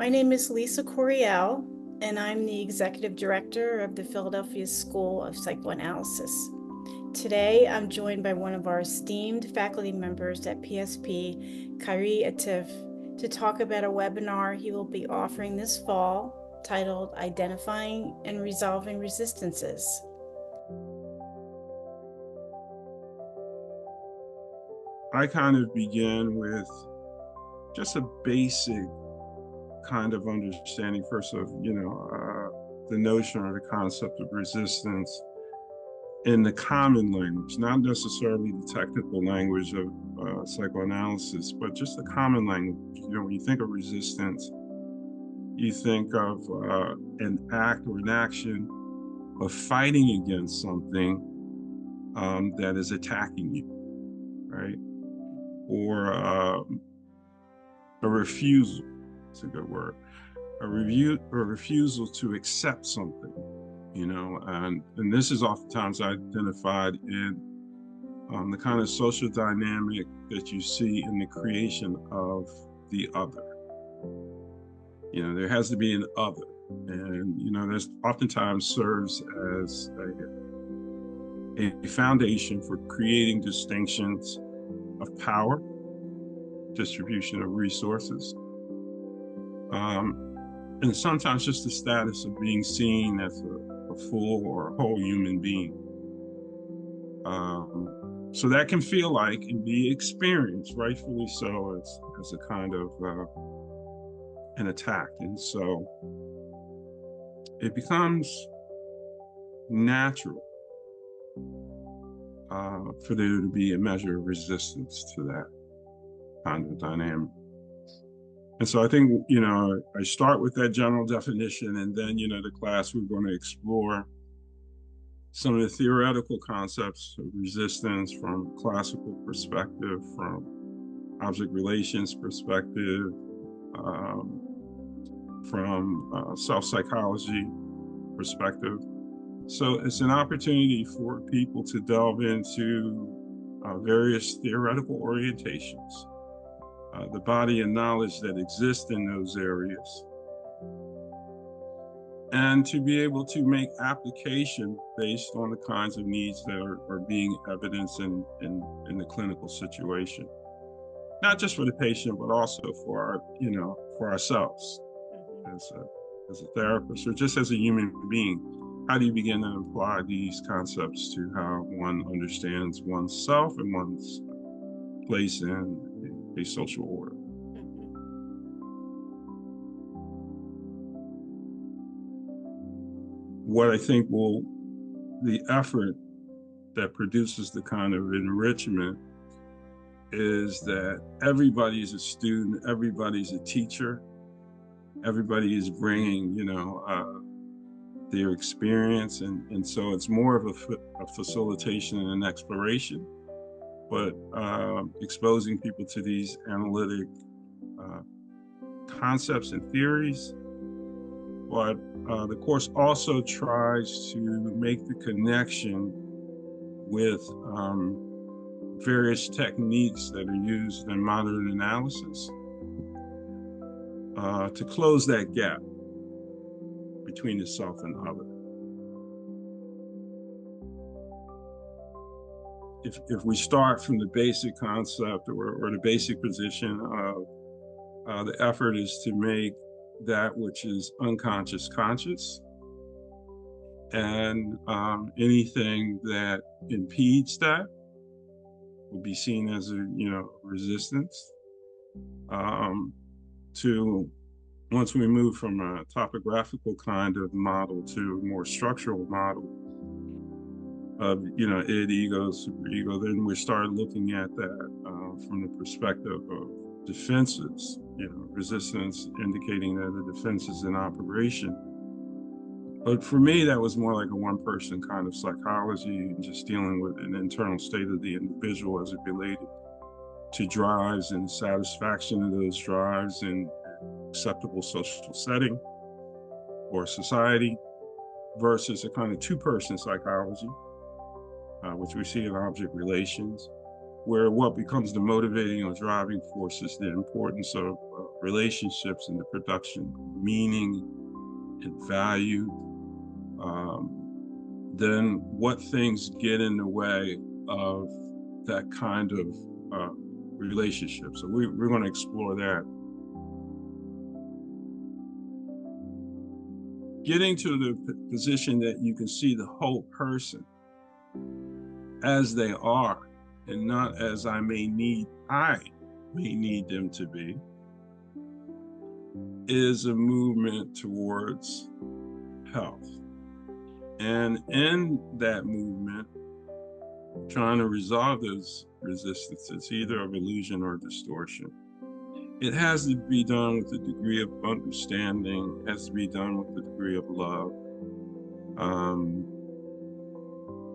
My name is Lisa Coriel, and I'm the Executive Director of the Philadelphia School of Psychoanalysis. Today, I'm joined by one of our esteemed faculty members at PSP, Khary Atif, to talk about a webinar he will be offering this fall titled Identifying and Resolving Resistances. I kind of begin with just a basic kind of understanding first of, the notion or the concept of resistance in the common language, not necessarily the technical language of psychoanalysis, but just the common language. When you think of resistance, you think of an act or an action of fighting against something that is attacking you, right? Or a refusal, it's a good word, a refusal to accept something, and this is oftentimes identified in the kind of social dynamic that you see in the creation of the other. There has to be an other, and there's oftentimes serves as a foundation for creating distinctions of power, distribution of resources, and sometimes just the status of being seen as a full or a whole human being. So that can feel like and be experienced, rightfully so, as a kind of an attack. And so it becomes natural for there to be a measure of resistance to that kind of dynamic. And so I think, I start with that general definition, and then, the class, we're going to explore some of the theoretical concepts of resistance from a classical perspective, from object relations perspective, from self-psychology perspective. So it's an opportunity for people to delve into various theoretical orientations, the body of knowledge that exists in those areas, and to be able to make application based on the kinds of needs that are being evidenced in the clinical situation, not just for the patient, but also for for ourselves as a therapist or just as a human being. How do you begin to apply these concepts to how one understands oneself and one's place in a social order? What I think the effort that produces the kind of enrichment is that everybody's a student, everybody's a teacher, everybody is bringing, their experience, and so it's more of a facilitation and an exploration, but exposing people to these analytic concepts and theories. But the course also tries to make the connection with various techniques that are used in modern analysis to close that gap between the self and other. If we start from the basic concept or the basic position of the effort is to make that which is unconscious conscious, and anything that impedes that will be seen as a resistance. To once we move from a topographical kind of model to a more structural model of id, ego, superego, then we start looking at that from the perspective of defenses. Resistance indicating that the defense is in operation. But for me, that was more like a one-person kind of psychology, just dealing with an internal state of the individual as it related to drives and satisfaction of those drives in acceptable social setting or society, versus a kind of two-person psychology, which we see in object relations, where what becomes the motivating or driving force is the importance of relationships and the production of meaning and value, then what things get in the way of that kind of relationship. So we're going to explore that. Getting to the position that you can see the whole person as they are and not as I may need them to be is a movement towards health. And in that movement, trying to resolve those resistances, either of illusion or distortion, it has to be done with a degree of understanding, it has to be done with a degree of love,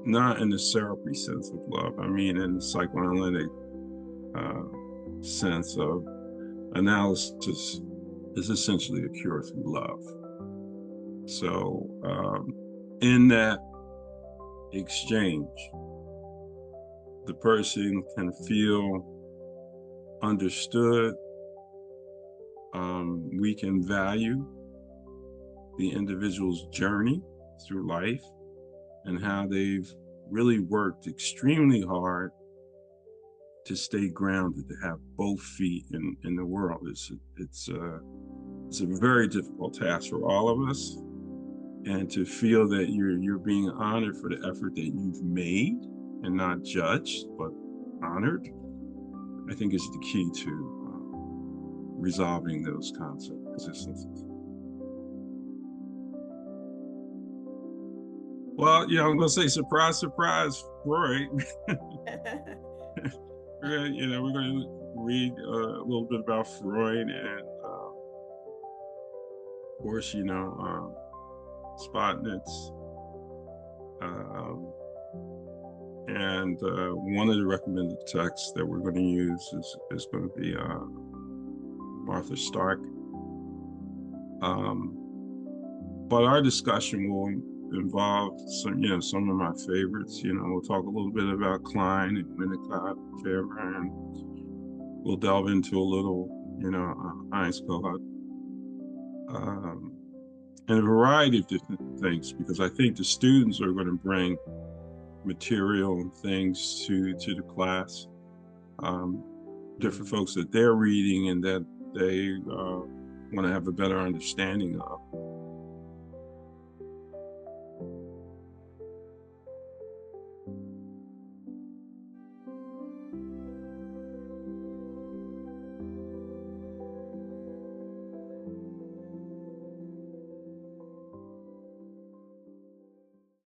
not in the therapy sense of love. I mean, in the psychoanalytic sense of analysis is essentially a cure through love. So in that exchange, the person can feel understood. We can value the individual's journey through life and how they've really worked extremely hard to stay grounded, to have both feet in the world. It's a very difficult task for all of us, and to feel that you're being honored for the effort that you've made and not judged but honored, I think is the key to resolving those kinds of resistances. Well, yeah, I'm going to say surprise, surprise, Freud. We're going to read a little bit about Freud, and of course, Spotnitz. And one of the recommended texts that we're going to use is going to be Martha Stark. But our discussion will involve some of my favorites. We'll talk a little bit about Klein and Winnicott, if ever, and we'll delve into a little, Heinz Kohut, and a variety of different things, because I think the students are going to bring material and things to the class, different folks that they're reading and that they want to have a better understanding of.